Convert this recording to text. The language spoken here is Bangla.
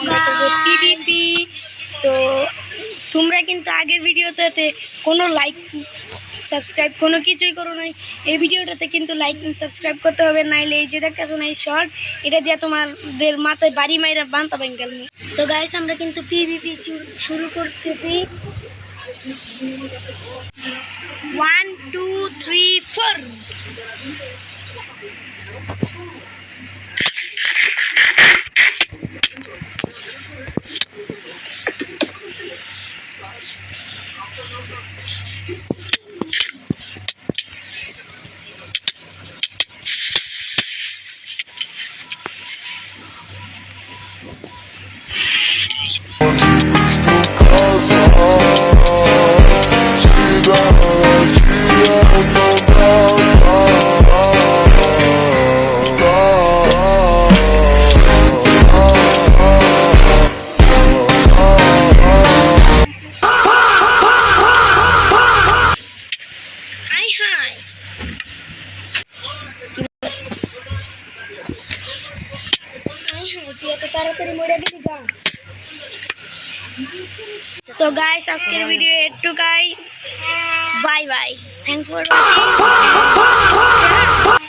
আমরা করবো পিভিপি। তো তোমরা কিন্তু আগের ভিডিওটাতে কোনো লাইক সাবস্ক্রাইব কোনো কিছুই করো নাই, এই ভিডিওটাতে কিন্তু লাইক সাবস্ক্রাইব করতে হবে, নাইলে এই যে দেখতেছো না এই শর্ট, এটা দিয়ে তোমাদের মাথায় বাড়ি মাইরা বান্তা বেঙ্গল। তো গাইস আমরা কিন্তু পিভিপি শুরু করতেছি। 1 2 3 4। তাড়াতাড়ি মরে গেছি গা। তো গাইস আজকের ভিডিও এটুকুই, bye bye, thanks for watching.